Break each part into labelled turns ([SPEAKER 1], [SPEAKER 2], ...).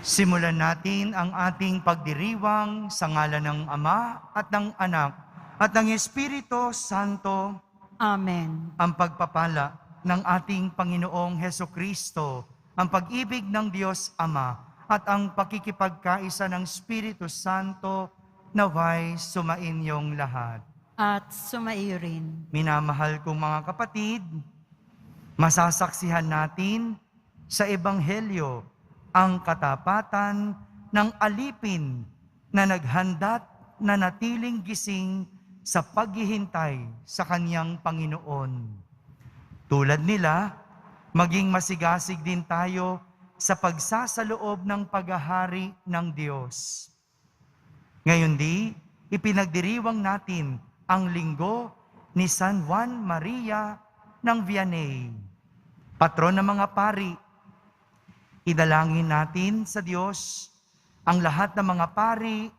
[SPEAKER 1] Simulan natin ang ating pagdiriwang sa ngalan ng Ama at ng Anak at ng Espiritu Santo.
[SPEAKER 2] Amen.
[SPEAKER 1] Ang pagpapala ng ating Panginoong Hesukristo, ang pag-ibig ng Diyos Ama at ang pakikipagkaisa ng Espiritu Santo naway sumainyong lahat.
[SPEAKER 2] At sumaiyo rin.
[SPEAKER 1] Minamahal kong mga kapatid, masasaksihan natin sa Ebanghelyo ang katapatan ng alipin na naghandat na natiling gising sa paghihintay sa kanyang Panginoon. Tulad nila, maging masigasig din tayo sa pagsasaloob ng paghahari ng Diyos. Ngayon ipinagdiriwang natin ang linggo ni San Juan Maria ng Vianney, patron ng mga pari. Idalangin natin sa Diyos ang lahat ng mga pari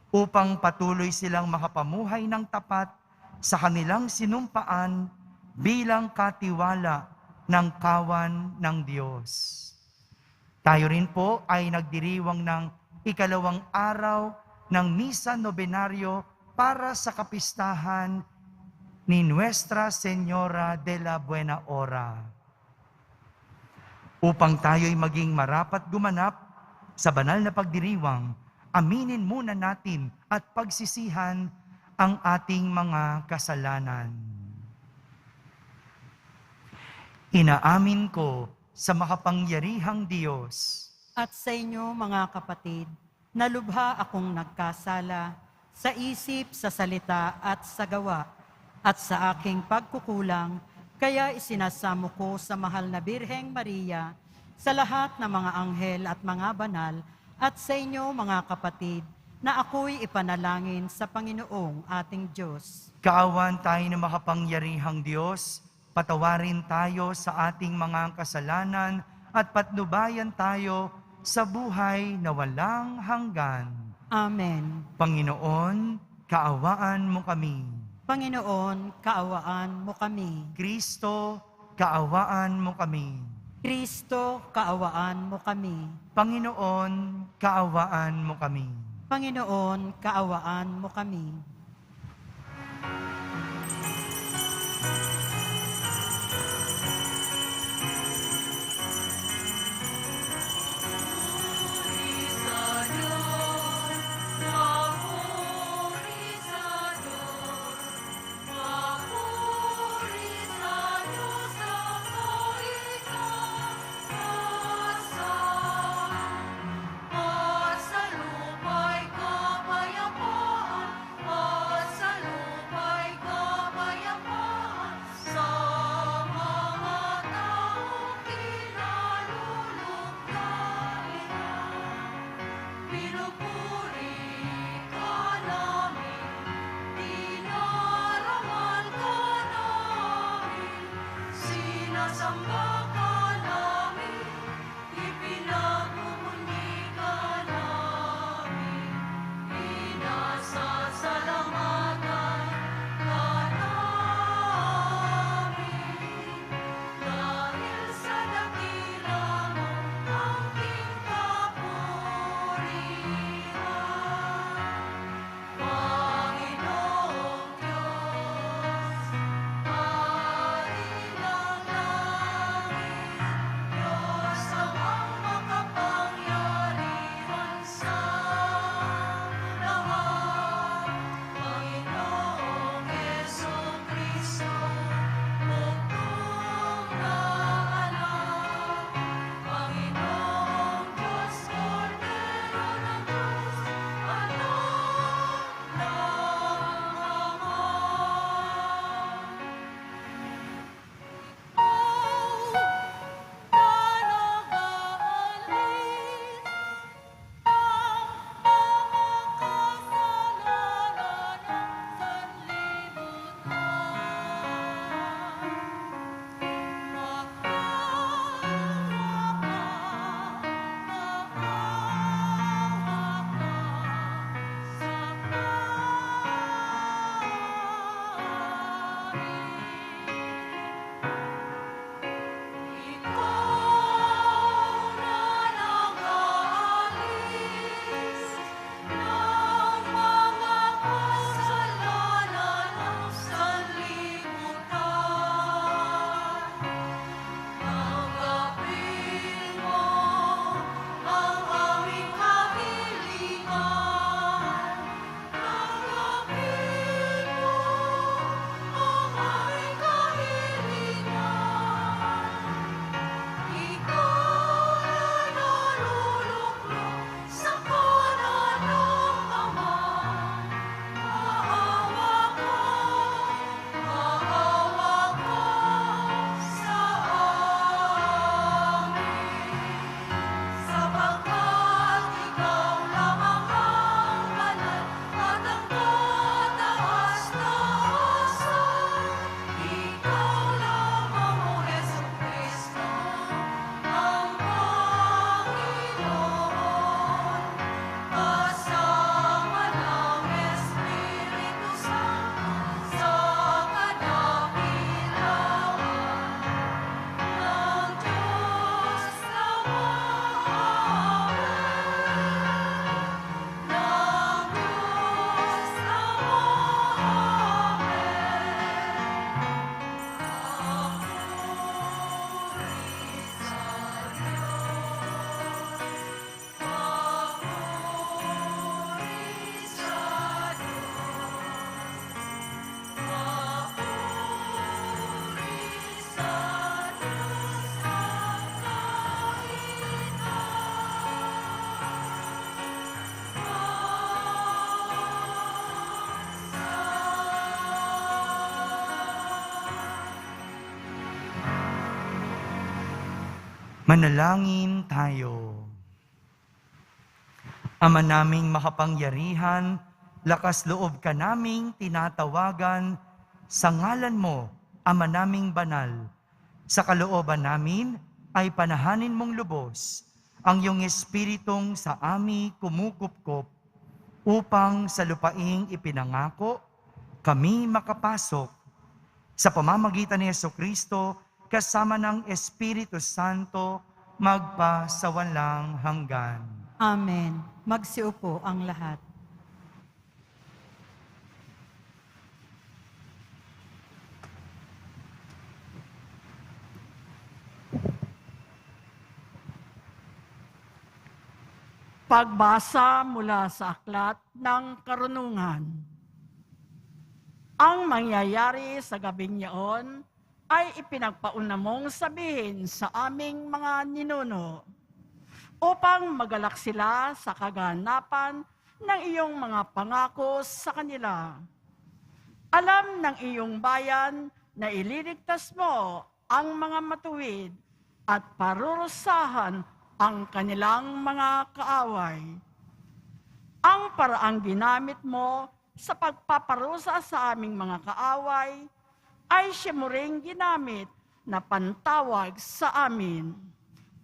[SPEAKER 1] upang patuloy silang makapamuhay ng tapat sa kanilang sinumpaan bilang katiwala ng kawan ng Diyos. Tayo rin po ay nagdiriwang ng ikalawang araw ng Misa Nobenaryo para sa kapistahan ni Nuestra Señora de la Buena Hora. Upang tayo'y maging marapat gumanap sa banal na pagdiriwang, aminin muna natin at pagsisihan ang ating mga kasalanan. Inaamin ko sa makapangyarihang Diyos
[SPEAKER 2] At sa inyo mga kapatid, nalubha akong nagkasala sa isip, sa salita at sa gawa, at sa aking pagkukulang, kaya isinasamo ko sa mahal na Birheng Maria, sa lahat ng mga anghel at mga banal, at sa inyo mga kapatid, na ako'y ipanalangin sa Panginoong ating Diyos.
[SPEAKER 1] Kaawan tayo ng makapangyarihang Diyos, patawarin tayo sa ating mga kasalanan at patnubayan tayo sa buhay na walang hanggan.
[SPEAKER 2] Amen.
[SPEAKER 1] Panginoon, kaawaan mo kami.
[SPEAKER 2] Panginoon, kaawaan mo kami.
[SPEAKER 1] Kristo, kaawaan mo kami.
[SPEAKER 2] Kristo, kaawaan mo kami.
[SPEAKER 1] Panginoon, kaawaan mo kami.
[SPEAKER 2] Panginoon, kaawaan mo kami.
[SPEAKER 1] Manalangin tayo. Ama naming makapangyarihan, lakas loob ka naming tinatawagan, sa ngalan mo, Ama naming banal. Sa kalooban namin ay panahanin mong lubos ang iyong espiritong sa ami kumukupkop upang sa lupaing ipinangako kami makapasok sa pamamagitan ni Jesucristo kasama ng Espiritu Santo magpasawalang hanggan.
[SPEAKER 2] Amen. Magsiupo ang lahat.
[SPEAKER 3] Pagbasa mula sa Aklat ng Karunungan. Ang mangyayari sa gabing yaon ay ipinagpauna mong sabihin sa aming mga ninuno upang magalak sila sa kaganapan ng iyong mga pangako sa kanila. Alam ng iyong bayan na ililigtas mo ang mga matuwid at parurusahan ang kanilang mga kaaway. Ang paraang ginamit mo sa pagpaparusa sa aming mga kaaway ay siya mo ring ginamit na pantawag sa amin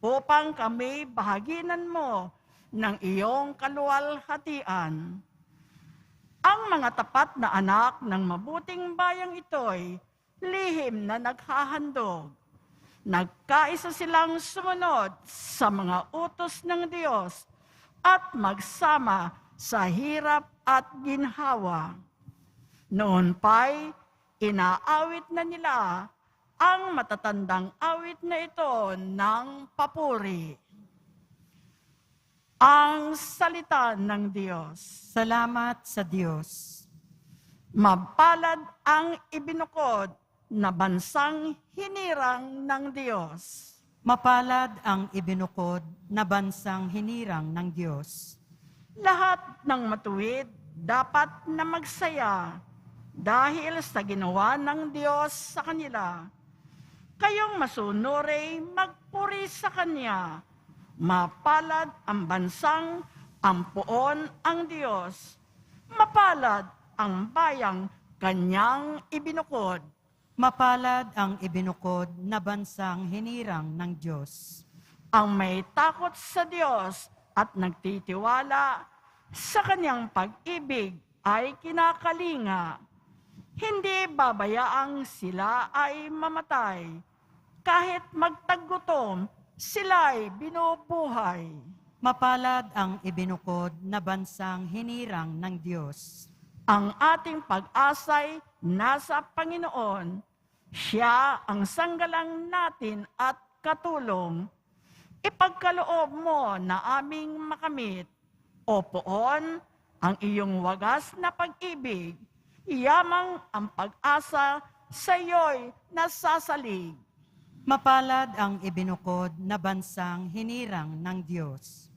[SPEAKER 3] upang kami bahaginan mo ng iyong kaluwalhatian. Ang mga tapat na anak ng mabuting bayang ito'y lihim na naghahandog. Nagkaisa silang sumunod sa mga utos ng Diyos at magsama sa hirap at ginhawa. Noon pa'y inaawit na nila ang matatandang awit na ito ng papuri. Ang salita ng Diyos.
[SPEAKER 2] Salamat sa Diyos.
[SPEAKER 3] Mapalad ang ibinukod na bansang hinirang ng Diyos.
[SPEAKER 2] Mapalad ang ibinukod na bansang hinirang ng Diyos.
[SPEAKER 3] Lahat ng matuwid dapat na magsaya dahil sa ginawa ng Diyos sa kanila. Kayong masunuri magpuri sa Kanya. Mapalad ang bansang ampuon ang Diyos. Mapalad ang bayang Kanyang ibinukod.
[SPEAKER 2] Mapalad ang ibinukod na bansang hinirang ng Diyos.
[SPEAKER 3] Ang may takot sa Diyos at nagtitiwala sa Kanyang pag-ibig ay kinakalinga. Hindi babayaang sila ay mamatay. Kahit magtagutom, sila'y binubuhay.
[SPEAKER 2] Mapalad ang ibinukod na bansang hinirang ng Diyos.
[SPEAKER 3] Ang ating pag-asay nasa Panginoon. Siya ang sanggalang natin at katulong. Ipagkaloob mo na aming makamit. O poon, ang iyong wagas na pag-ibig. Yamang ang pag-asa sa iyo'y nasasalig.
[SPEAKER 2] Mapalad ang ibinukod na bansang hinirang ng Diyos.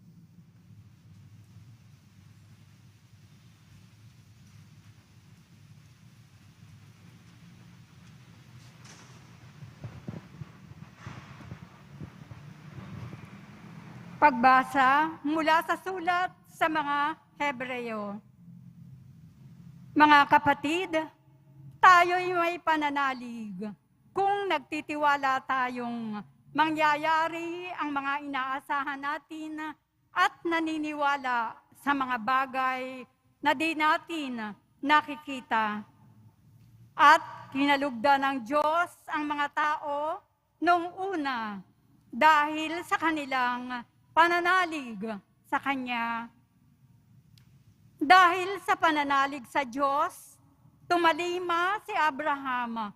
[SPEAKER 4] Pagbasa mula sa sulat sa mga Hebreo. Mga kapatid, tayo'y may pananalig kung nagtitiwala tayong mangyayari ang mga inaasahan natin at naniniwala sa mga bagay na di natin nakikita. At kinalugdan ng Diyos ang mga tao noong una dahil sa kanilang pananalig sa Kanya. Dahil sa pananalig sa Diyos, tumalima si Abraham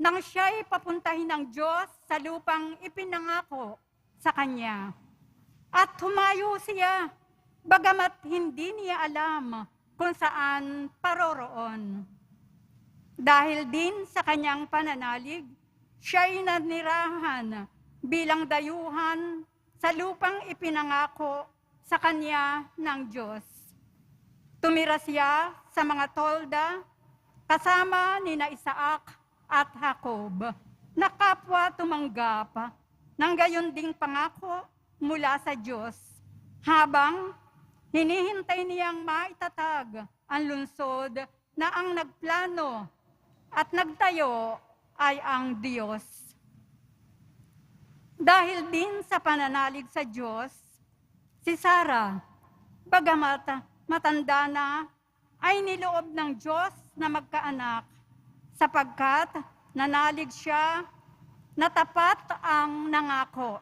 [SPEAKER 4] nang siya'y papuntahin ng Diyos sa lupang ipinangako sa Kanya. At humayo siya, bagamat hindi niya alam kung saan paroroon. Dahil din sa kanyang pananalig, siya'y nanirahan bilang dayuhan sa lupang ipinangako sa kanya ng Diyos. Tumira siya sa mga tolda kasama nina Isaac at Jacob, na kapwa tumanggap ng gayon ding pangako mula sa Diyos habang hinihintay niyang maitatag ang lungsod na ang nagplano at nagtayo ay ang Diyos. Dahil din sa pananalig sa Diyos, si Sarah, bagamat matanda na, ay niloob ng Diyos na magkaanak sapagkat nanalig siya na tapat ang nangako.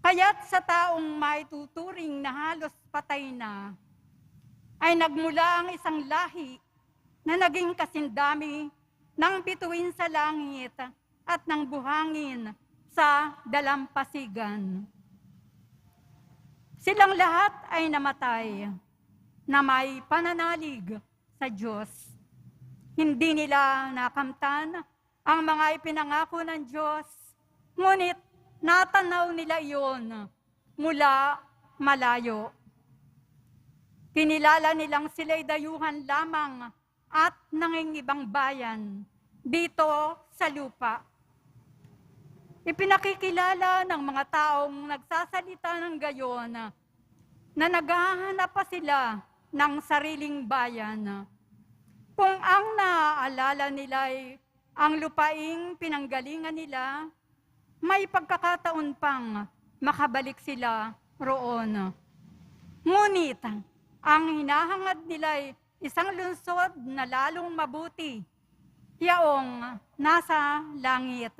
[SPEAKER 4] Kaya't sa taong maituturing na halos patay na, ay nagmula ang isang lahi na naging kasindami ng bituin sa langit at ng buhangin sa dalampasigan. Silang lahat ay namatay na may pananalig sa Diyos. Hindi nila nakamtan ang mga ipinangako ng Diyos, ngunit natanaw nila iyon mula malayo. Kinilala nilang sila'y dayuhan lamang at nangingibang bayan dito sa lupa. Ipinakikilala ng mga taong nagsasalita ng gayon na naghahanap pa sila ng sariling bayan. Kung ang naaalala nila ay ang lupaing pinanggalingan nila, may pagkakataon pang makabalik sila roon. Ngunit, ang hinahangad nila ay isang lungsod na lalong mabuti, yaong nasa langit.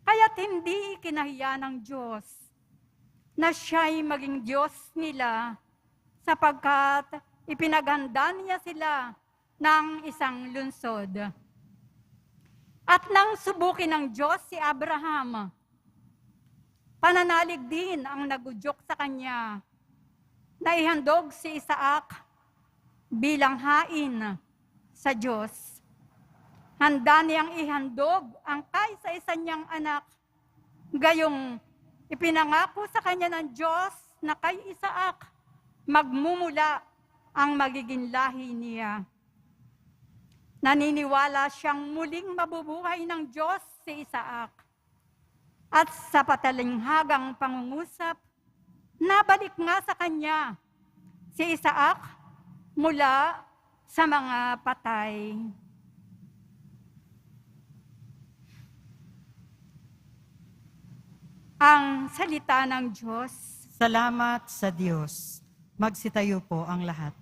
[SPEAKER 4] Kaya't hindi kinahiya ng Diyos na siya'y maging Diyos nila sapagkat ipinaghanda niya sila ng isang lungsod. At nang subukin ng Diyos si Abraham, pananalig din ang nagudyok sa kanya na ihandog si Isaac bilang hain sa Diyos. Handa niyang ihandog ang kaisa-isa niyang anak. Gayong ipinangako sa kanya ng Diyos na kay Isaac magmumula ang magiging lahi niya. Naniniwala siyang muling mabubuhay ng Diyos si Isaac. At sa patalinghagang pangungusap, nabalik nga sa kanya si Isaac mula sa mga patay. Ang salita ng Diyos.
[SPEAKER 2] Salamat sa Diyos. Magsitayo po ang lahat.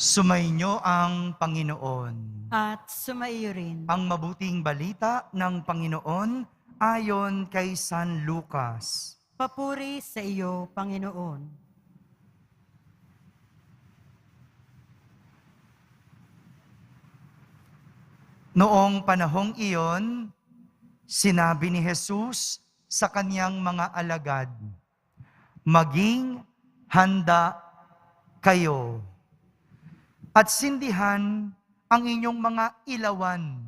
[SPEAKER 1] Sumainyo ang Panginoon.
[SPEAKER 2] At sumaiyo rin.
[SPEAKER 1] Ang mabuting balita ng Panginoon ayon kay San Lucas.
[SPEAKER 2] Papuri sa iyo, Panginoon.
[SPEAKER 1] Noong panahong iyon, sinabi ni Jesus sa kaniyang mga alagad, "Maging handa kayo at sindihan ang inyong mga ilawan.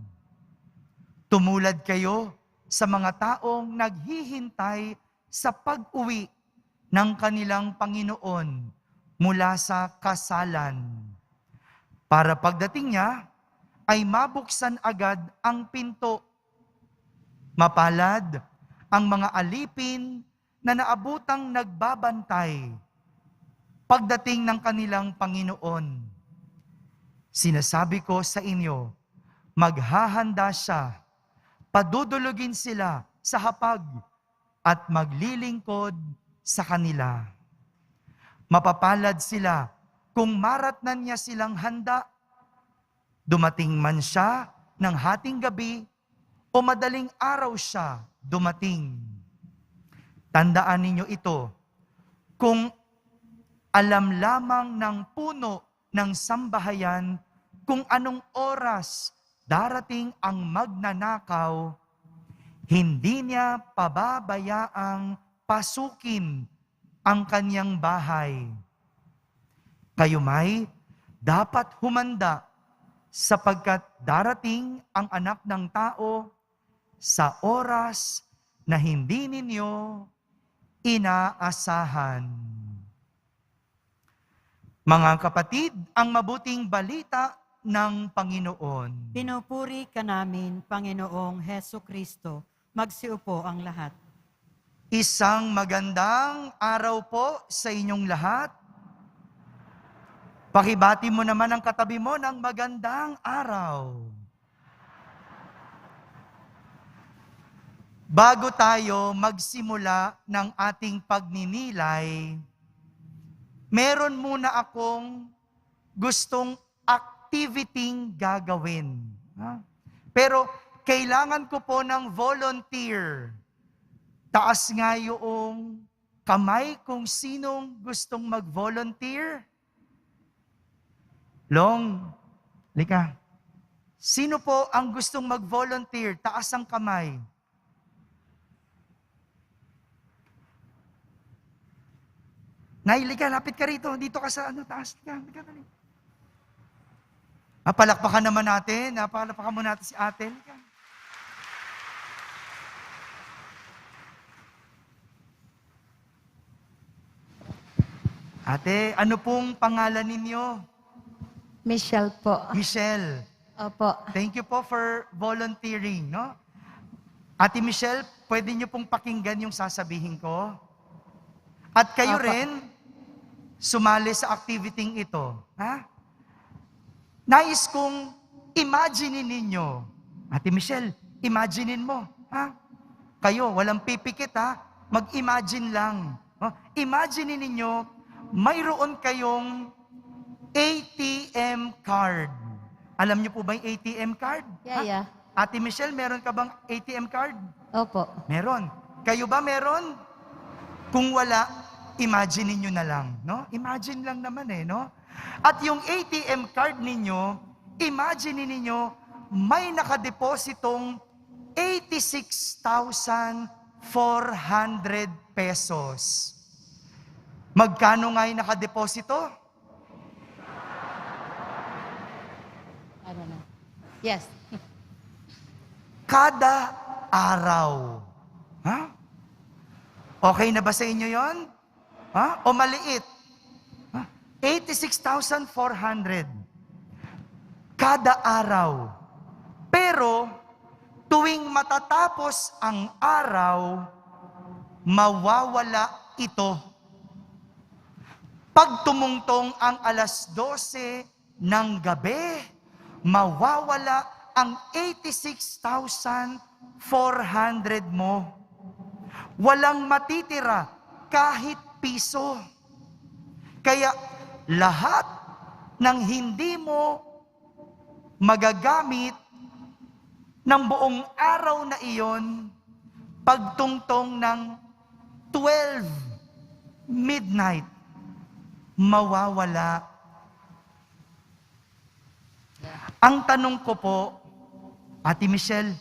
[SPEAKER 1] Tumulad kayo sa mga taong naghihintay sa pag-uwi ng kanilang Panginoon mula sa kasalan. Para pagdating niya, ay mabuksan agad ang pinto. Mapalad ang mga alipin na naabutang nagbabantay pagdating ng kanilang Panginoon. Sinasabi ko sa inyo, maghahanda siya, padudulugin sila sa hapag at maglilingkod sa kanila. Mapapalad sila kung maratnan niya silang handa. Dumating man siya ng hating gabi o madaling araw siya dumating. Tandaan ninyo ito, kung alam lamang ng puno ng sambahayan kung anong oras darating ang magnanakaw, hindi niya pababayaang pasukin ang kanyang bahay. Kayo may dapat humanda sapagkat darating ang anak ng tao sa oras na hindi ninyo inaasahan. Mga kapatid, ang mabuting balita ng Panginoon.
[SPEAKER 2] Pinupuri ka namin, Panginoong Heso Kristo. Magsiupo ang lahat.
[SPEAKER 1] Isang magandang araw po sa inyong lahat. Pakibati mo naman ang katabi mo ng magandang araw. Bago tayo magsimula ng ating pagninilay, meron muna akong gustong activity gagawin. Pero kailangan ko po ng volunteer. Taas nga yung kamay kung sinong gustong mag-volunteer. Long, lika. Sino po ang gustong mag-volunteer? Taas ang kamay. Nay, lika, lapit ka rito. Dito ka sa taas. Lika. Palakpakan naman natin. Palakpakan mo natin si ate. Lika. Ate, ano pong pangalan ninyo?
[SPEAKER 5] Michelle po.
[SPEAKER 1] Michelle.
[SPEAKER 5] Opo.
[SPEAKER 1] Thank you po for volunteering, no? Ate Michelle, pwede niyo pong pakinggan yung sasabihin ko? At kayo
[SPEAKER 5] Opo.
[SPEAKER 1] rin, sumali sa activity ito. Ha? Nais kong imagine ninyo. Ate Michelle, imaginein mo. Ha? Kayo, walang pipikit ha. Mag-imagine lang. Imagine ninyo, mayroon kayong ATM card. Alam niyo po ba yung ATM card?
[SPEAKER 5] Yeah.
[SPEAKER 1] Ate Michelle, meron ka bang ATM card?
[SPEAKER 5] Opo.
[SPEAKER 1] Meron. Kayo ba meron? Kung wala, imagine niyo na lang, no? Imagine lang naman no? At yung ATM card ninyo, imagine niyo may nakadepositong 86,400 pesos. Magkano nga yung nakadeposito?
[SPEAKER 5] I don't know. Yes.
[SPEAKER 1] Kada araw. Ha? Okay na ba sa inyo yon? Ha? O maliit? Ha? 86,400. Kada araw. Pero, tuwing matatapos ang araw, mawawala ito. Pag tumungtong ang alas 12 ng gabi, mawawala ang 86,400 mo. Walang matitira kahit piso. Kaya lahat ng hindi mo magagamit ng buong araw na iyon, pagtungtong ng 12 midnight, mawawala. Ang tanong ko po, Ate Michelle,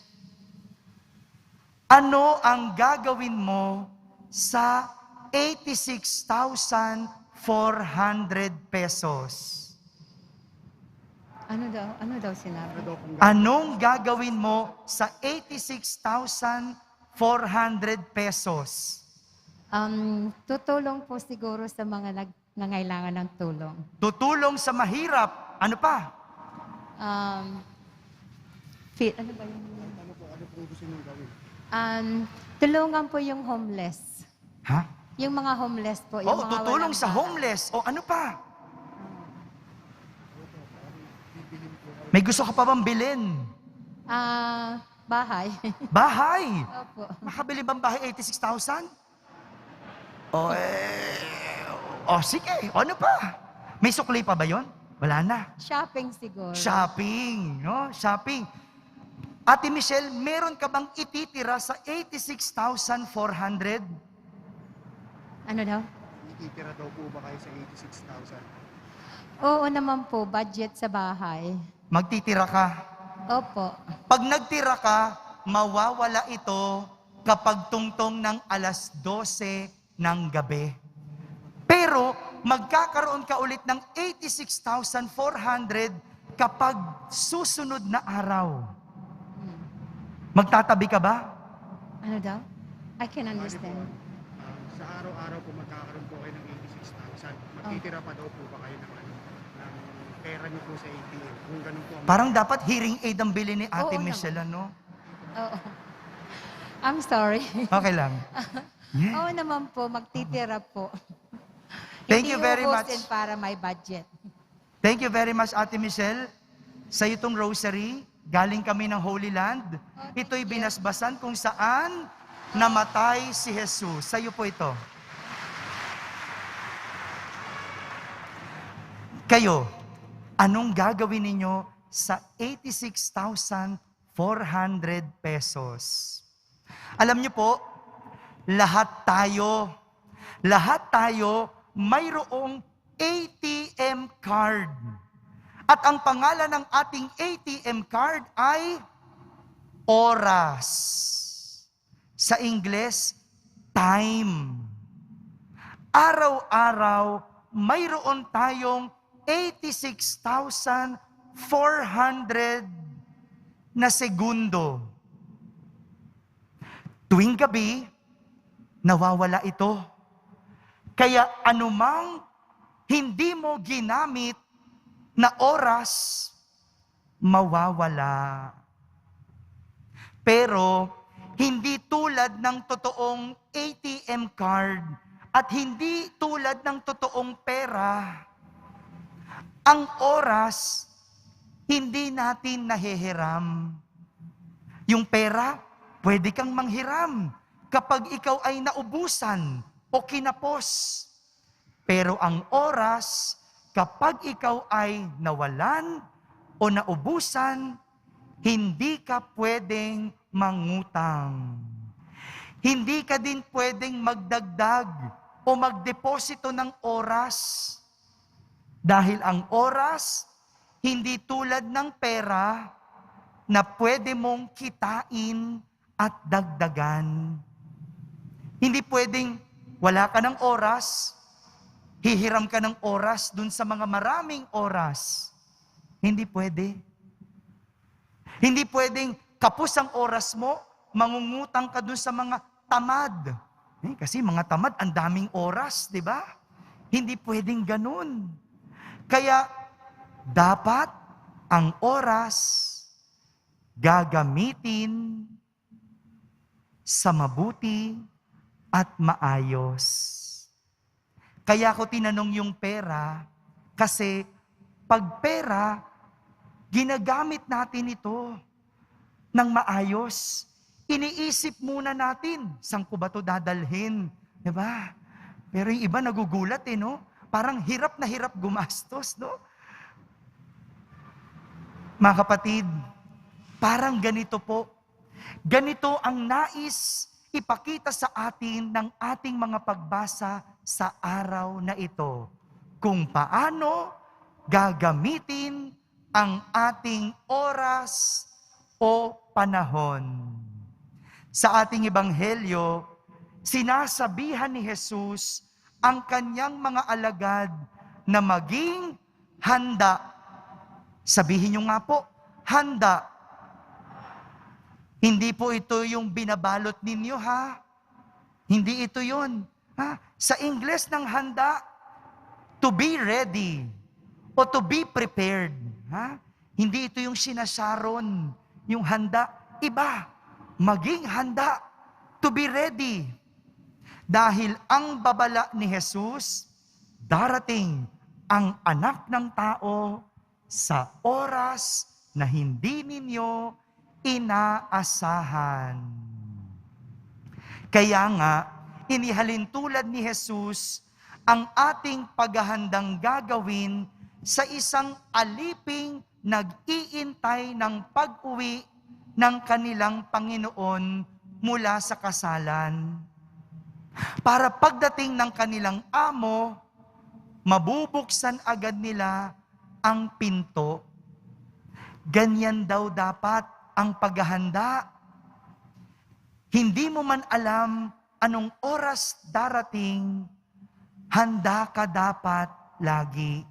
[SPEAKER 1] ano ang gagawin mo sa 86,400 pesos?
[SPEAKER 5] Ano daw sinabi?
[SPEAKER 1] Anong gagawin mo sa 86,400 pesos?
[SPEAKER 5] Tutulong po siguro sa mga nangailangan ng tulong.
[SPEAKER 1] Tutulong sa mahirap. Ano pa?
[SPEAKER 5] Ano ba yun? Tulungan po yung homeless.
[SPEAKER 1] Ha?
[SPEAKER 5] Yung mga homeless po. Yung
[SPEAKER 1] Oo,
[SPEAKER 5] mga
[SPEAKER 1] tutulong
[SPEAKER 5] walang
[SPEAKER 1] sa
[SPEAKER 5] bahay.
[SPEAKER 1] homeless. O ano pa? May gusto ka pa bang bilhin?
[SPEAKER 5] Bahay.
[SPEAKER 1] Bahay.
[SPEAKER 5] Opo.
[SPEAKER 1] Makabili bang bahay 86,000? Sige. O ano pa? May sukli pa ba yon? Wala na.
[SPEAKER 5] Shopping siguro.
[SPEAKER 1] Shopping, no? Shopping. Ate Michelle, meron ka bang ititira sa 86,400?
[SPEAKER 5] Ano daw?
[SPEAKER 6] Ititira daw po ba kayo sa 86,000?
[SPEAKER 5] Oo naman po, budget sa bahay.
[SPEAKER 1] Magtitira ka.
[SPEAKER 5] Opo.
[SPEAKER 1] Pag nagtira ka, mawawala ito kapag tungtong ng alas 12 ng gabi. Pero magkakaroon ka ulit ng 86,400 kapag susunod na araw. Magtatabi ka ba?
[SPEAKER 5] Ano daw? I can understand.
[SPEAKER 6] Sa araw-araw po magkakaroon po kayo ng 86,000. Magtitira pa daw po ba kayo ng pera niyo po sa ATM? Kung ganun po ang
[SPEAKER 1] Parang dapat hearing aid ang bili ni Ate
[SPEAKER 5] Oo
[SPEAKER 1] Michelle, ano?
[SPEAKER 5] Oo. I'm sorry.
[SPEAKER 1] Okay lang. Yeah.
[SPEAKER 5] Oo naman po, magtitira po.
[SPEAKER 1] Thank you very much.
[SPEAKER 5] Hindi uubusin para may budget.
[SPEAKER 1] Thank you very much, Ate Michelle. Sa itong rosary, galing kami ng Holy Land. Ito'y binasbasan kung saan namatay si Jesus. Sa iyo po ito. Kayo, anong gagawin ninyo sa 86,400 pesos? Alam niyo po, lahat tayo mayroong ATM card. At ang pangalan ng ating ATM card ay oras. Sa Ingles, time. Araw-araw, mayroon tayong 86,400 na segundo. Tuwing gabi, nawawala ito. Kaya anumang hindi mo ginamit na oras, mawawala. Pero, hindi tulad ng totoong ATM card at hindi tulad ng totoong pera. Ang oras, hindi natin nahihiram. Yung pera, pwede kang manghiram kapag ikaw ay naubusan o kinapos. Pero ang oras, kapag ikaw ay nawalan o naubusan, hindi ka pwedeng mangutang. Hindi ka din pwedeng magdagdag o magdeposito ng oras. Dahil ang oras, hindi tulad ng pera na pwede mong kitain at dagdagan. Hindi pwedeng wala ka ng oras, hihiram ka ng oras dun sa mga maraming oras. Hindi pwede. Hindi pwedeng kapos ang oras mo, mangungutang ka dun sa mga tamad. Kasi mga tamad, ang daming oras, di ba? Hindi pwedeng ganun. Kaya, dapat ang oras gagamitin sa mabuti at maayos. Kaya ko tinanong yung pera, kasi pag pera, ginagamit natin ito ng maayos. Iniisip muna natin, saan ko ba ito dadalhin? Diba? Pero yung iba nagugulat no? Parang hirap na hirap gumastos, no? Mga kapatid, parang ganito po. Ganito ang nais ipakita sa atin ng ating mga pagbasa sa araw na ito. Kung paano gagamitin ang ating oras o panahon. Sa ating ebanghelyo, sinasabihan ni Jesus ang kanyang mga alagad na maging handa. Sabihin niyo nga po, handa. Hindi po ito yung binabalot ninyo, ha? Hindi ito yun. Ha? Sa Ingles ng handa, to be ready o to be prepared. Ha? Hindi ito yung sinasaron, yung handa. Iba, maging handa, to be ready. Dahil ang babala ni Jesus, darating ang anak ng tao sa oras na hindi ninyo inaasahan. Kaya nga, inihalin tulad ni Jesus ang ating paghahandang gagawin sa isang aliping nag-iintay ng pag-uwi ng kanilang Panginoon mula sa kasalan. Para pagdating ng kanilang amo, mabubuksan agad nila ang pinto. Ganyan daw dapat ang paghahanda. Hindi mo man alam anong oras darating, handa ka dapat lagi.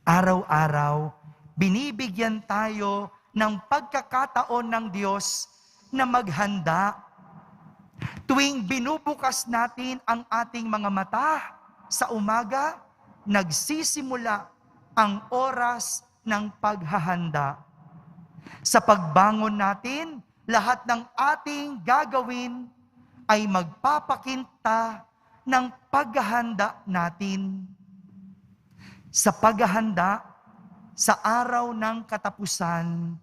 [SPEAKER 1] Araw-araw, binibigyan tayo ng pagkakataon ng Diyos na maghanda. Tuwing binubukas natin ang ating mga mata sa umaga, nagsisimula ang oras ng paghahanda. Sa pagbangon natin, lahat ng ating gagawin ay magpapakinta ng paghahanda natin. Sa paghahanda, sa araw ng katapusan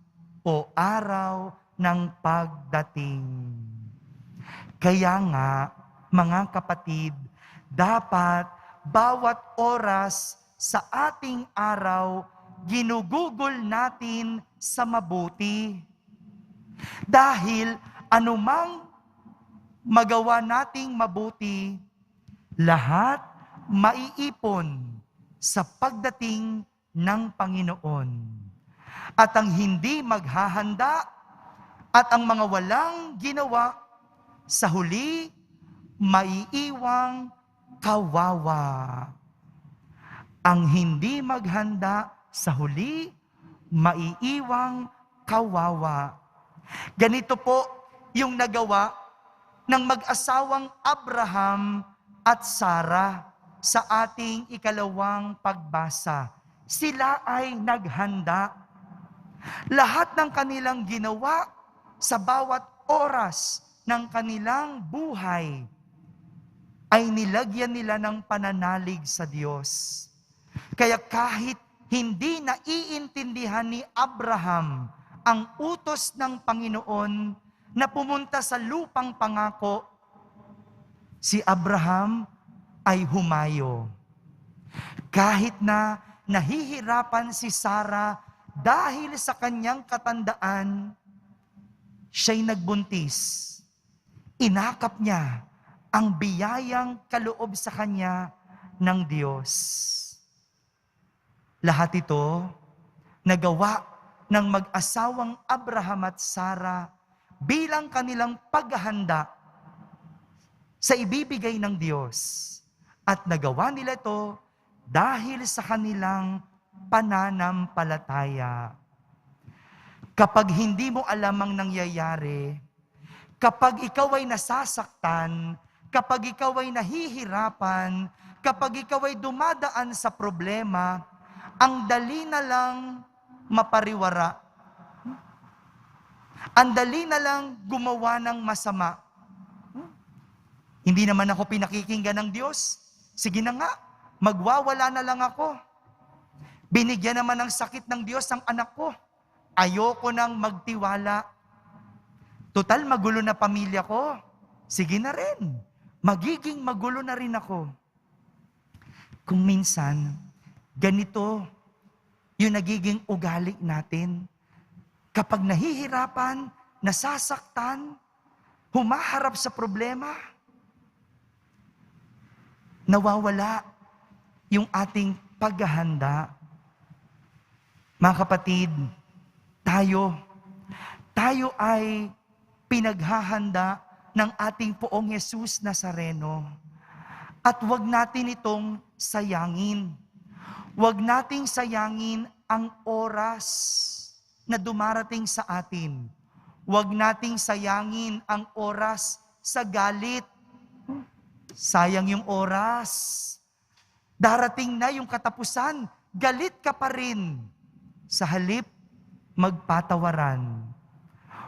[SPEAKER 1] o araw ng pagdating. Kaya nga, mga kapatid, dapat bawat oras sa ating araw, ginugugol natin sa mabuti. Dahil anumang magawa nating mabuti, lahat maiipon sa pagdating ng Panginoon. At ang hindi maghahanda at ang mga walang ginawa, sa huli, maiiwang kawawa. Ang hindi maghanda, sa huli, maiiwang kawawa. Ganito po yung nagawa ng mag-asawang Abraham at Sarah sa ating ikalawang pagbasa. Sila ay naghanda. Lahat ng kanilang ginawa sa bawat oras ng kanilang buhay ay nilagyan nila ng pananalig sa Diyos. Kaya kahit hindi naiintindihan ni Abraham ang utos ng Panginoon na pumunta sa lupang pangako, si Abraham ay humayo. Kahit na nahihirapan si Sarah dahil sa kanyang katandaan, siya'y nagbuntis. Inakap niya ang biyayang kaloob sa kanya ng Diyos. Lahat ito nagawa ng mag-asawang Abraham at Sarah bilang kanilang paghahanda sa ibibigay ng Diyos. At nagawa nila ito dahil sa kanilang pananampalataya. Kapag hindi mo alam ang nangyayari, kapag ikaw ay nasasaktan, kapag ikaw ay nahihirapan, kapag ikaw ay dumadaan sa problema, ang dali na lang mapariwara. Ang dali na lang gumawa ng masama. Hindi naman ako pinakikinggan ng Diyos. Sige na nga, magwawala na lang ako. Binigyan naman ng sakit ng Diyos ang anak ko. Ayoko nang magtiwala. Total, magulo na pamilya ko. Sige na rin. Magiging magulo na rin ako. Kung minsan, ganito yung nagiging ugali natin. Kapag nahihirapan, nasasaktan, humaharap sa problema, nawawala yung ating paghahanda. Mga kapatid, tayo ay pinaghahanda ng ating Poong Jesus Nazareno. At huwag natin itong sayangin. Huwag nating sayangin ang oras na dumarating sa atin. Huwag nating sayangin ang oras sa galit. Sayang yung oras. Darating na yung katapusan, galit ka pa rin. Sa halip, magpatawaran.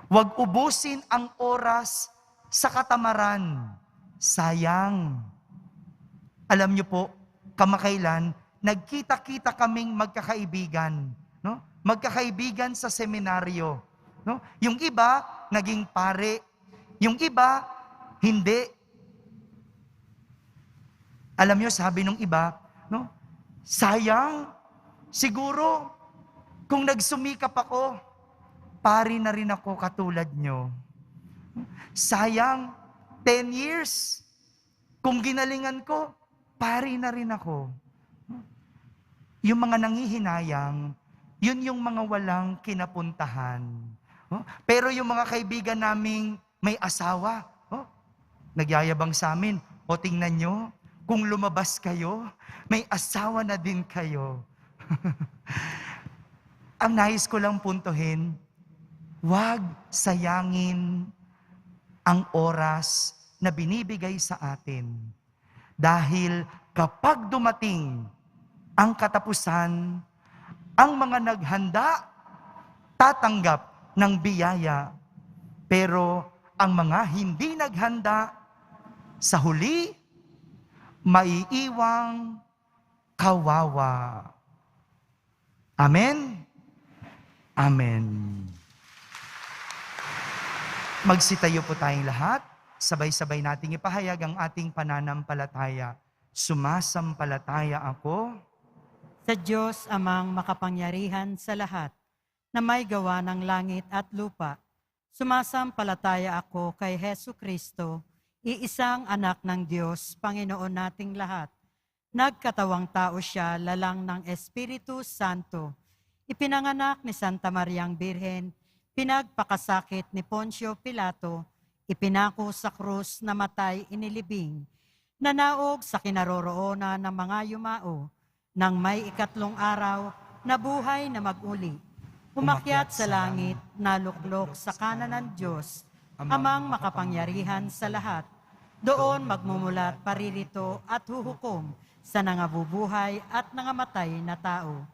[SPEAKER 1] Huwag ubusin ang oras sa katamaran. sayang. Alam niyo po, kamakailan, nagkita-kita kaming magkakaibigan. No? Magkakaibigan sa seminaryo. No? Yung iba, naging pare. Yung iba, hindi. Alam niyo, sabi nung iba, no? Sayang, siguro, kung nagsumikap ako, pari na rin ako katulad nyo. Sayang, 10 years, kung ginalingan ko, pari na rin ako. Yung mga nanghihinayang, yun yung mga walang kinapuntahan. Pero yung mga kaibigan naming may asawa, nagyayabang sa amin, o tingnan nyo, kung lumabas kayo, may asawa na din kayo. Ang nais ko lang puntuhin, huwag sayangin ang oras na binibigay sa atin. Dahil kapag dumating ang katapusan, ang mga naghanda, tatanggap ng biyaya. Pero ang mga hindi naghanda, sa huli, maiiwang kawawa. Amen? Amen. Magsitayo po tayong lahat. Sabay-sabay nating ipahayag ang ating pananampalataya. Sumasampalataya ako
[SPEAKER 2] Sa Diyos amang makapangyarihan sa lahat, na may gawa ng langit at lupa. Sumasampalataya ako kay Hesu Kristo, iisang anak ng Diyos, Panginoon nating lahat. Nagkatawang tao siya, lalang ng Espiritu Santo. Ipinanganak ni Santa Mariang Birhen, pinagpakasakit ni Poncio Pilato, ipinako sa krus, namatay, inilibing, nanaog sa kinaroroonan ng mga yumao, nang may ikatlong araw, nabuhay na mag-uli. Umakyat sa langit, naluklok sa kanan ng Diyos, amang makapangyarihan sa lahat. Doon magmumulat paririto at huhukom sa nangabubuhay at nangamatay na tao.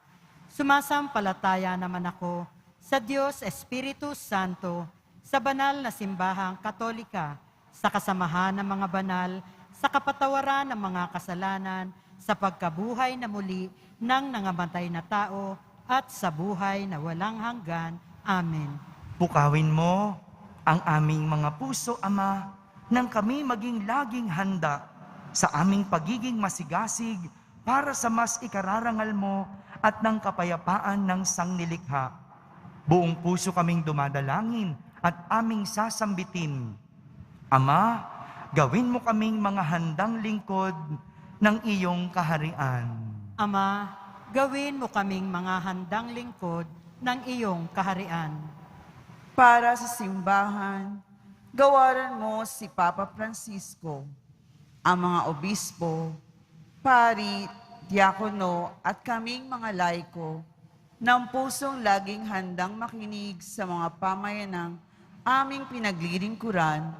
[SPEAKER 2] Sumasampalataya naman ako sa Diyos Espiritu Santo, sa banal na simbahang Katolika, sa kasamahan ng mga banal, sa kapatawaran ng mga kasalanan, sa pagkabuhay na muli ng nangamatay na tao, at sa buhay na walang hanggan. Amen.
[SPEAKER 1] Pukawin mo ang aming mga puso, Ama, nang kami maging laging handa sa aming pagiging masigasig para sa mas ikararangal mo at ng kapayapaan ng sangnilikha. Buong puso kaming dumadalangin at aming sasambitin. Ama, gawin mo kaming mga handang lingkod ng iyong kaharian.
[SPEAKER 2] Ama, gawin mo kaming mga handang lingkod ng iyong kaharian.
[SPEAKER 7] Para sa simbahan, gawaran mo si Papa Francisco, ang mga obispo, pari, diakono at kaming mga laiko, ng pusong laging handang makinig sa mga pamayanang aming pinaglilingkuran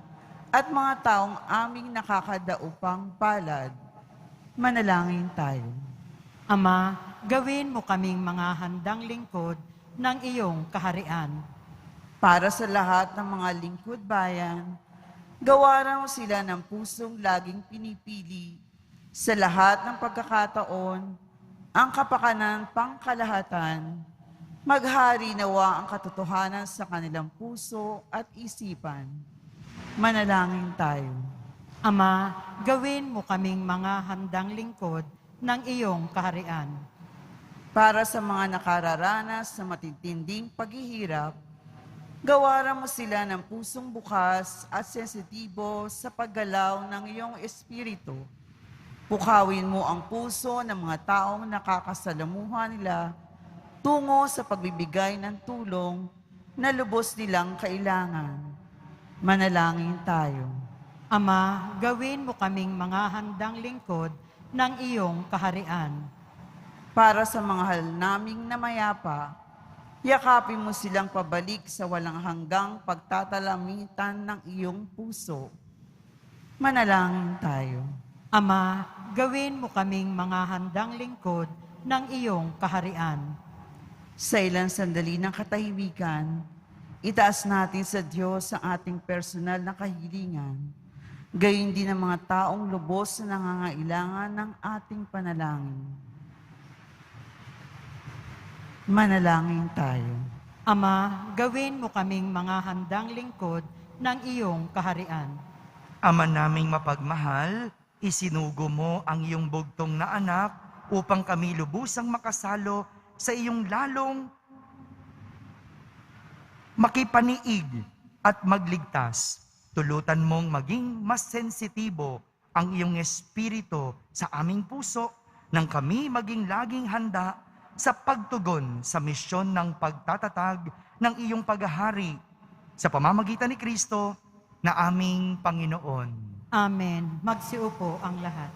[SPEAKER 7] at mga taong aming nakakadaupang palad. Manalangin tayo.
[SPEAKER 2] Ama, gawin mo kaming mga handang lingkod ng iyong kaharian.
[SPEAKER 7] Para sa lahat ng mga lingkod bayan, gawaran mo sila ng pusong laging pinipili sa lahat ng pagkakataon, ang kapakanan pangkalahatan, maghari nawa ang katotohanan sa kanilang puso at isipan. Manalangin tayo.
[SPEAKER 2] Ama, gawin mo kaming mga handang lingkod ng iyong kaharian.
[SPEAKER 7] Para sa mga nakararanas sa matitinding paghihirap, gawaran mo sila ng pusong bukas at sensitibo sa paggalaw ng iyong espiritu. Pukawin mo ang puso ng mga taong nakakasalamuha nila tungo sa pagbibigay ng tulong na lubos nilang kailangan. Manalangin tayo.
[SPEAKER 2] Ama, gawin mo kaming mga handang lingkod ng iyong kaharian.
[SPEAKER 7] Para sa mga hal naming namayapa, yakapin mo silang pabalik sa walang hanggang pagtatalamitan ng iyong puso. Manalangin tayo.
[SPEAKER 2] Ama, gawin mo kaming mga handang lingkod ng iyong kaharian.
[SPEAKER 7] Sa ilang sandali ng katahimikan, itaas natin sa Diyos ang ating personal na kahilingan. gayon din ang mga taong lubos na nangangailangan ng ating panalangin. Manalangin tayo.
[SPEAKER 2] Ama, gawin mo kaming mga handang lingkod ng iyong kaharian.
[SPEAKER 1] Ama naming mapagmahal, isinugo mo ang iyong bugtong na anak upang kami lubusang makasalo sa iyong lalong makipaniig at magligtas. Tulutan mong maging mas sensitibo ang iyong espiritu sa aming puso nang kami maging laging handa sa pagtugon sa misyon ng pagtatatag ng iyong paghahari sa pamamagitan ni Kristo na aming Panginoon.
[SPEAKER 2] Amen. Magsiupo ang lahat.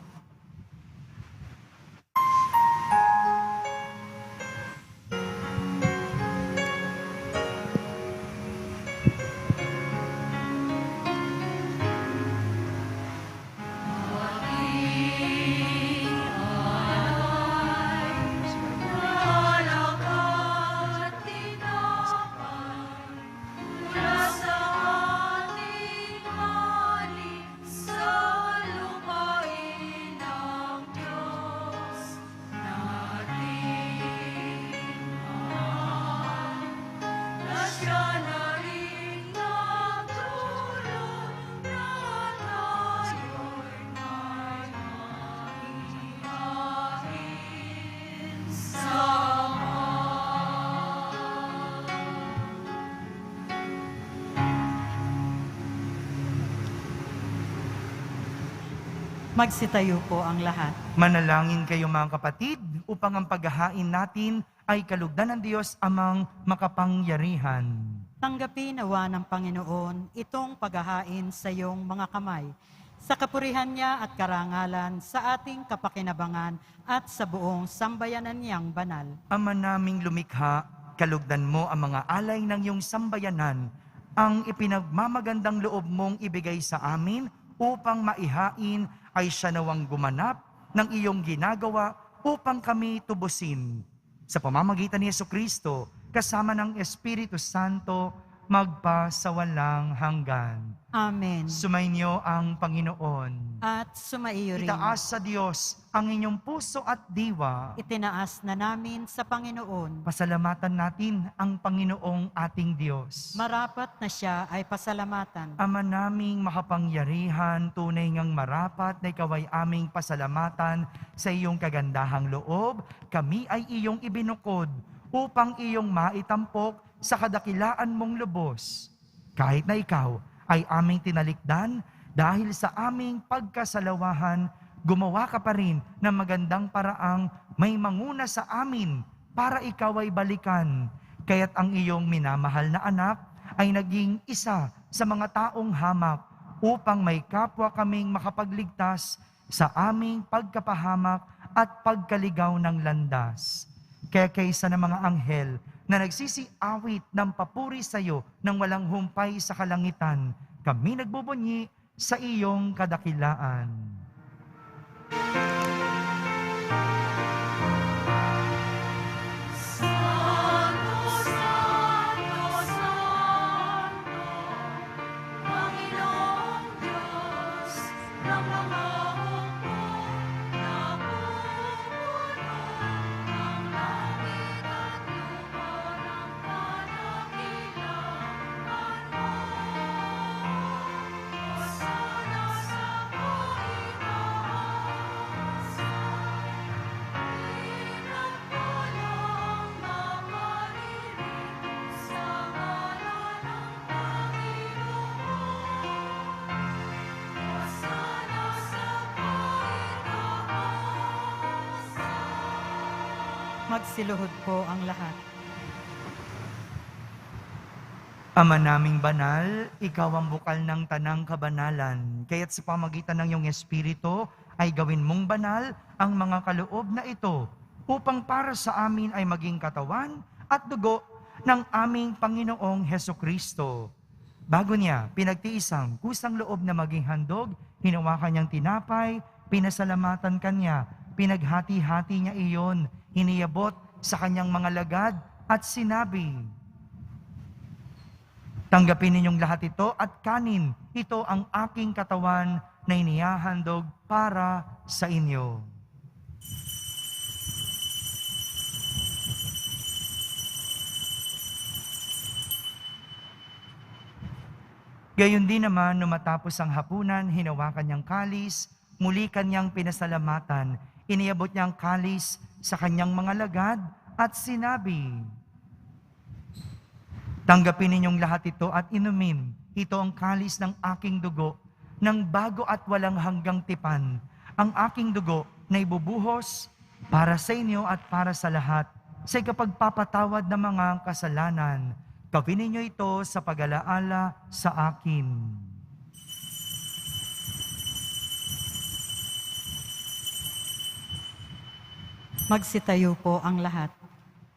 [SPEAKER 2] Magsitayo po ang lahat.
[SPEAKER 1] Manalangin kayo mga kapatid upang ang paghahain natin ay kalugdan ng Diyos amang makapangyarihan.
[SPEAKER 2] Tanggapin nawa ng Panginoon itong paghahain sa iyong mga kamay, sa kapurihan niya at karangalan, sa ating kapakinabangan at sa buong sambayanan niyang banal.
[SPEAKER 1] Ama naming lumikha, kalugdan mo ang mga alay ng iyong sambayanan, ang ipinagmamagandang loob mong ibigay sa amin upang maihain ay siya nawang gumanap ng iyong ginagawa upang kami tubusin. Sa pamamagitan ni Jesucristo, kasama ng Espiritu Santo, magpasawalang hanggan.
[SPEAKER 2] Amen.
[SPEAKER 1] Sumainyo ang Panginoon.
[SPEAKER 2] At sumaiyo rin.
[SPEAKER 1] Itaas sa Diyos ang inyong puso at diwa.
[SPEAKER 2] Itinaas na namin sa Panginoon.
[SPEAKER 1] Pasalamatan natin ang Panginoong ating Diyos.
[SPEAKER 2] Marapat na siya ay pasalamatan.
[SPEAKER 1] Ama naming makapangyarihan, tunay ngang marapat na ikaw ay aming pasalamatan sa iyong kagandahang loob. Kami ay iyong ibinukod upang iyong maitampok sa kadakilaan mong lubos. Kahit na ikaw ay aming tinalikdan dahil sa aming pagkasalawahan, gumawa ka pa rin ng magandang paraang may manguna sa amin para ikaw ay balikan. Kaya't ang iyong minamahal na anak ay naging isa sa mga taong hamak upang may kapwa kaming makapagligtas sa aming pagkapahamak at pagkaligaw ng landas. Kaya kaysa ng mga anghel na nagsisiawit ng papuri sa iyo nang walang humpay sa kalangitan, kami nagbubunyi sa iyong kadakilaan.
[SPEAKER 2] Magsiluhod po ang lahat.
[SPEAKER 1] Ama naming banal, ikaw ang bukal ng tanang kabanalan. Kaya't sa pamagitan ng iyong Espiritu ay gawin mong banal ang mga kaloob na ito upang para sa amin ay maging katawan at dugo ng aming Panginoong Hesukristo. Bago niya pinagtiisang kusang loob na maging handog, hinawakan niyang tinapay, pinasalamatan kanya, pinaghati-hati niya iyon, hiniyabot sa kanyang mga lagad at sinabi, Tanggapin ninyong lahat ito at kanin. Ito ang aking katawan na inihahandog para sa inyo. Gayon din naman, nung matapos ang hapunan, hinawakan niyang kalis, muli kanyang pinasalamatan, iniabot niyang kalis sa kanyang mga lagad at sinabi, tanggapin ninyong lahat ito at inumin. Ito ang kalis ng aking dugo, ng bago at walang hanggang tipan. Ang aking dugo na ibubuhos para sa inyo at para sa lahat, sa ikapagpapatawad ng mga kasalanan. Gawin ninyo ito sa pag-alaala sa akin.
[SPEAKER 2] Magsitayo po ang lahat.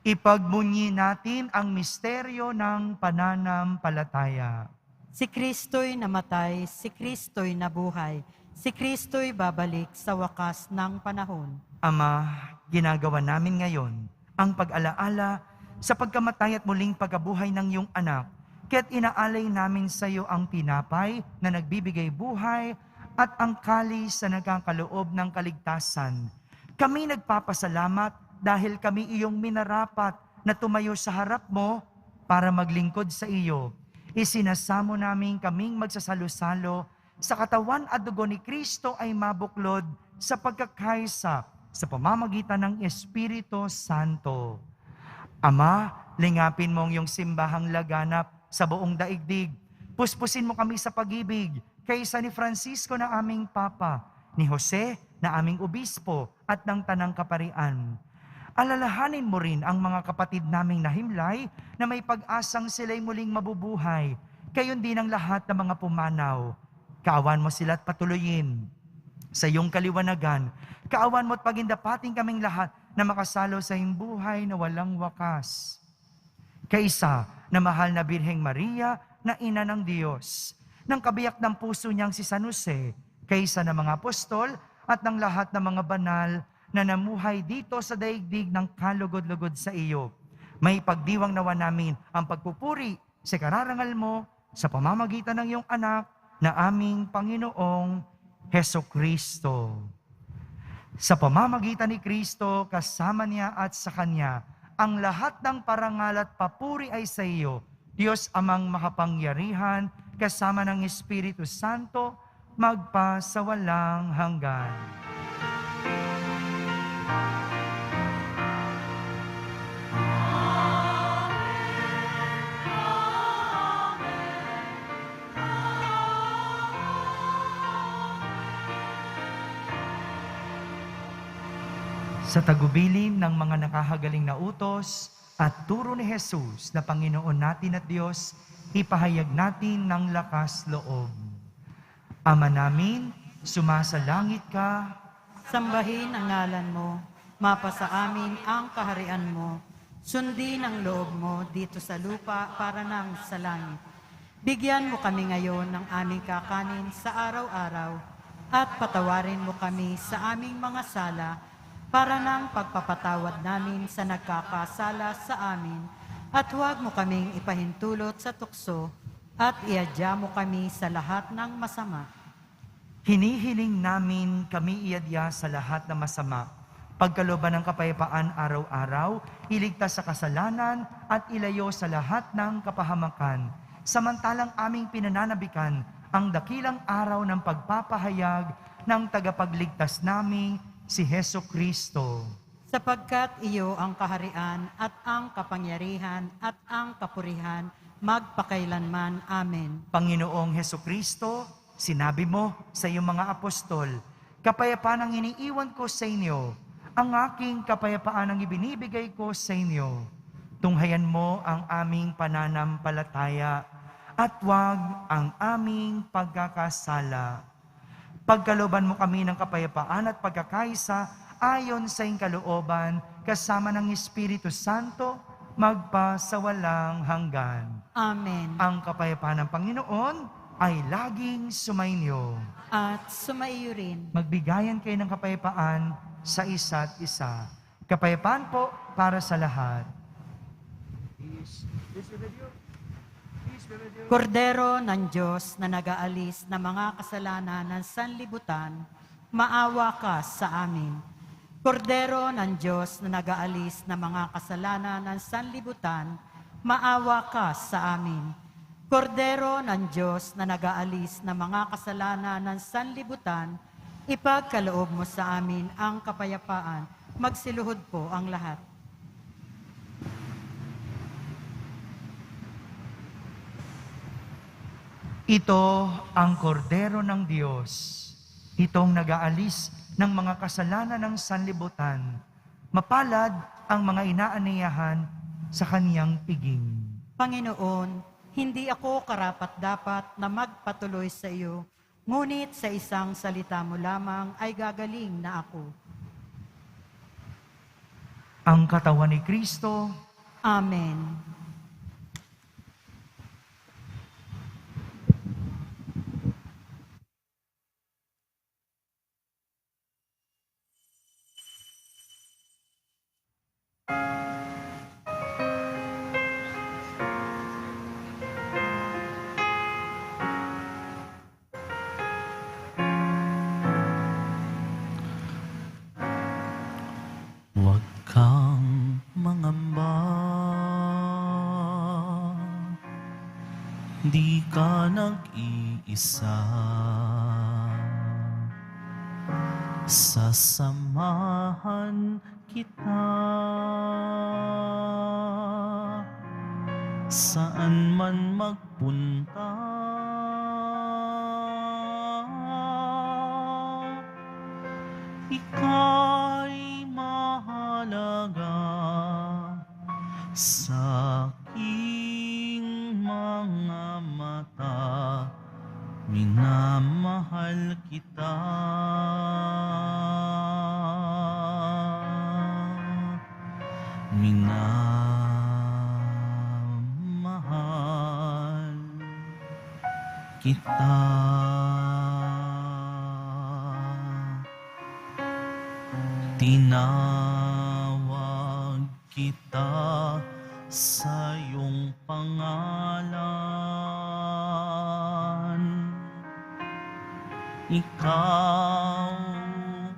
[SPEAKER 1] Ipagbunyi natin ang misteryo ng pananampalataya.
[SPEAKER 2] Si Kristo'y namatay, si Kristo'y nabuhay, si Kristo'y babalik sa wakas ng panahon.
[SPEAKER 1] Ama, ginagawa namin ngayon ang pag-alaala sa pagkamatay at muling pagkabuhay ng iyong anak, kaya't inaalay namin sa iyo ang tinapay na nagbibigay buhay at ang kalis na nagkakaloob ng kaligtasan. Kami nagpapasalamat dahil kami iyong minarapat na tumayo sa harap mo para maglingkod sa iyo. Isinasamo namin kaming magsasalo-salo sa katawan at dugo ni Kristo ay mabuklod sa pagkakaisa sa pamamagitan ng Espiritu Santo. Ama, lingapin mo ang iyong simbahang laganap sa buong daigdig. Puspusin mo kami sa pag-ibig kaysa ni Francisco na aming Papa, ni Jose na aming Obispo at ng Tanang Kaparian. Alalahanin mo rin ang mga kapatid naming nahimlay na may pag-asang sila'y muling mabubuhay. Gayon din ang lahat ng mga pumanaw. Kaawan mo sila at patuloyin sa iyong kaliwanagan. Kaawan mo at pagindapating kaming lahat na makasalo sa iyong buhay na walang wakas. Kaisa na mahal na Birheng Maria na ina ng Diyos, ng kabiyak ng puso niyang si San Jose, kaisa ng mga apostol at ng lahat ng mga banal na namuhay dito sa daigdig ng kalugod-lugod sa iyo. May pagdiwang nawa namin ang pagpupuri sa kararangal mo sa pamamagitan ng iyong anak na aming Panginoong Hesukristo. Sa pamamagitan ni Kristo, kasama niya at sa Kanya, ang lahat ng parangal at papuri ay sa iyo, Diyos Amang makapangyarihan, kasama ng Espiritu Santo, magpa sa walang hanggan. Sa tagubilin ng mga nakahagaling na utos at turo ni Jesus na Panginoon natin at Diyos, ipahayag natin ng lakas loob. Ama namin, sumasalangit ka,
[SPEAKER 2] Sambahin ang ngalan mo, mapasa amin ang kaharian mo, sundin ang loob mo dito sa lupa para nang sa langit. Bigyan mo kami ngayon ng aming kakanin sa araw-araw at patawarin mo kami sa aming mga sala para nang pagpapatawad namin sa nagkakasala sa amin at huwag mo kaming ipahintulot sa tukso at iadya mo kami sa lahat ng masama.
[SPEAKER 1] hinihiling namin kami iadya sa lahat ng masama, pagkalooban ng kapayapaan araw-araw, iligtas sa kasalanan at ilayo sa lahat ng kapahamakan, samantalang aming pinananabikan ang dakilang araw ng pagpapahayag ng tagapagligtas naming si Hesukristo.
[SPEAKER 2] Sapagkat iyo ang kaharian at ang kapangyarihan at ang kapurihan magpakailanman. Amen.
[SPEAKER 1] Panginoong Hesukristo, sinabi mo sa iyong mga apostol, kapayapaan ang iniiwan ko sa inyo, ang aking kapayapaan ang ibinibigay ko sa inyo. Tunghayan mo ang aming pananampalataya at huwag ang aming pagkakasala. Pagkalooban mo kami ng kapayapaan at pagkakaisa ayon sa iyong kalooban, kasama ng Espiritu Santo, magpa sa walang hanggan.
[SPEAKER 2] Amen.
[SPEAKER 1] Ang kapayapaan ng Panginoon ay laging sumainyo.
[SPEAKER 2] At sumaiyo rin.
[SPEAKER 1] Magbigayan kayo ng kapayapaan sa isa't isa. Kapayapaan po para sa lahat.
[SPEAKER 6] Peace be with you.
[SPEAKER 2] Kordero ng Diyos na nag-aalis ng mga kasalanan ng sanlibutan, maawa ka sa amin. Kordero ng Diyos na nag-aalis ng mga kasalanan ng sanlibutan, maawa ka sa amin. Kordero ng Diyos na nag-aalis ng mga kasalanan ng sanlibutan, ipagkaloob mo sa amin ang kapayapaan. Magsiluhod po ang lahat.
[SPEAKER 1] Ito ang kordero ng Diyos. Itong nag-aalis ng mga kasalanan ng sanlibutan. Mapalad ang mga inaaniyahan sa kaniyang piging.
[SPEAKER 2] Panginoon, hindi ako karapat-dapat na magpatuloy sa iyo, ngunit sa isang salita mo lamang ay gagaling na ako.
[SPEAKER 1] Ang katawan ni Kristo,
[SPEAKER 2] Amen.
[SPEAKER 8] Huwag kang mangamba, di ka nag-iisa. Sasamahan kita, saan man magpunta. Ika'y mahalaga sa aking mga mata, minamahal kita. Minamahal kita. Tinawag kita sa iyong pangalan. Ikaw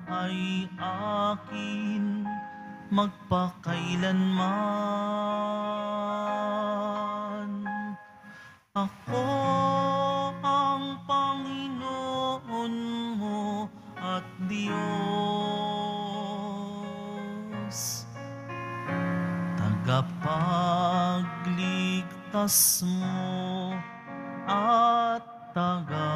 [SPEAKER 8] ay akin magpakailanman. Ako ang Panginoon mo at Diyos, tagapagligtas mo at tagatubos.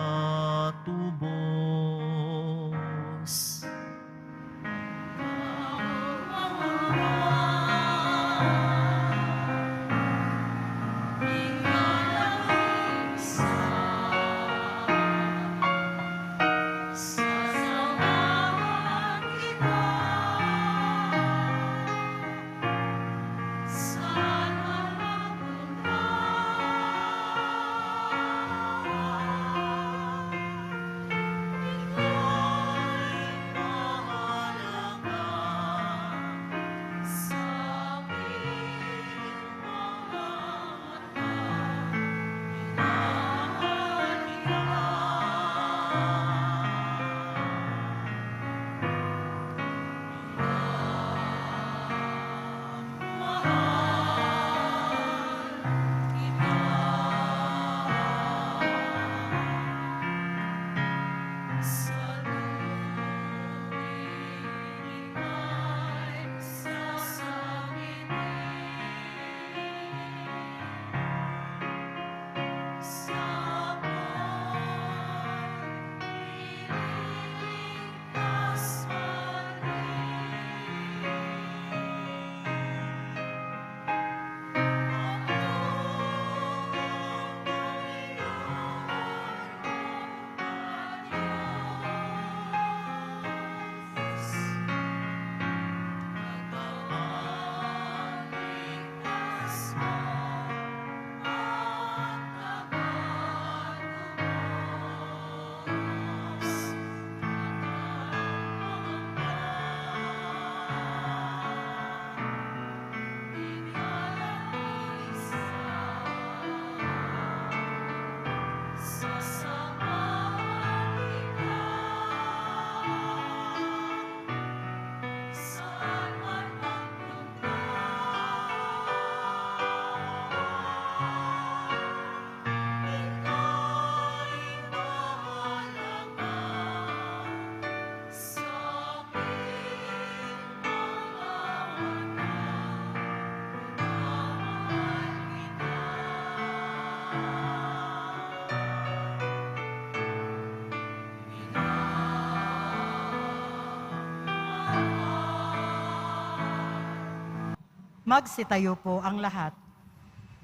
[SPEAKER 2] Magsitayo po ang lahat.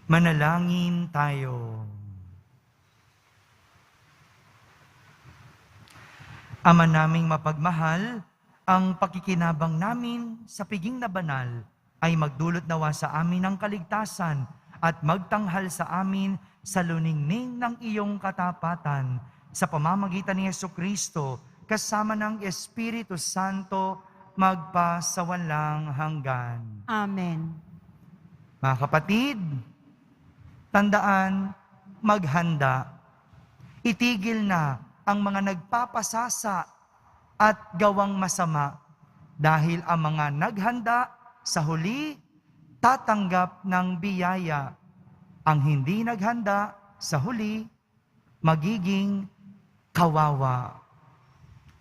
[SPEAKER 1] Manalangin tayo. Ama naming mapagmahal, ang pakikinabang namin sa piging na banal ay magdulot nawa sa amin ng kaligtasan at magtanghal sa amin sa luningning ng iyong katapatan sa pamamagitan ni Jesucristo kasama ng Espiritu Santo magpasawalang hanggan.
[SPEAKER 2] Amen.
[SPEAKER 1] Mga kapatid, tandaan, maghanda. Itigil na ang mga nagpapasasa at gawang masama dahil ang mga naghanda sa huli tatanggap ng biyaya. Ang hindi naghanda sa huli magiging kawawa.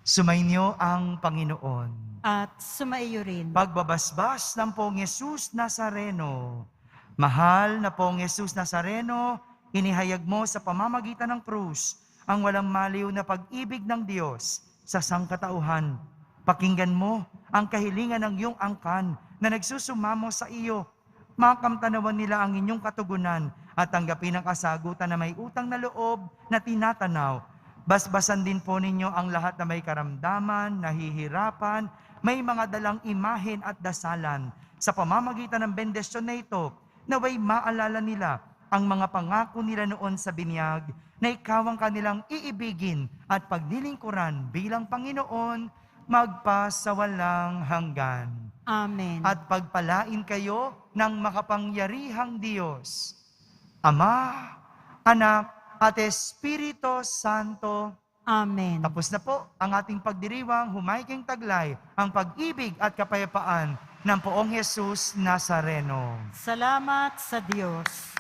[SPEAKER 1] Sumainyo ang Panginoon.
[SPEAKER 2] At sumaiyo rin.
[SPEAKER 1] Pagbabasbas ng Poong Yesus Nazareno. Mahal na Poong Yesus Nazareno, inihayag mo sa pamamagitan ng krus ang walang maliw na pag-ibig ng Diyos sa sangkatauhan. Pakinggan mo ang kahilingan ng iyong angkan na nagsusumamo sa iyo. Makamtanawan nila ang inyong katugunan at tanggapin ang kasagutan na may utang na loob na tinatanaw. Basbasan din po ninyo ang lahat na may karamdaman, nahihirapan, may mga dalang imahen at dasalan. Sa pamamagitan ng bendisyon na ito, naway maalala nila ang mga pangako nila noon sa binyag na ikaw ang kanilang iibigin at paglilingkuran bilang Panginoon magpasawalang hanggan.
[SPEAKER 2] Amen.
[SPEAKER 1] At pagpalain kayo ng makapangyarihang Diyos, Ama, Anak, at Espiritu Santo.
[SPEAKER 2] Amen.
[SPEAKER 1] Tapos na po ang ating pagdiriwang, humayking taglay, ang pag-ibig at kapayapaan ng Poong Jesus Nazareno.
[SPEAKER 2] Salamat sa Diyos.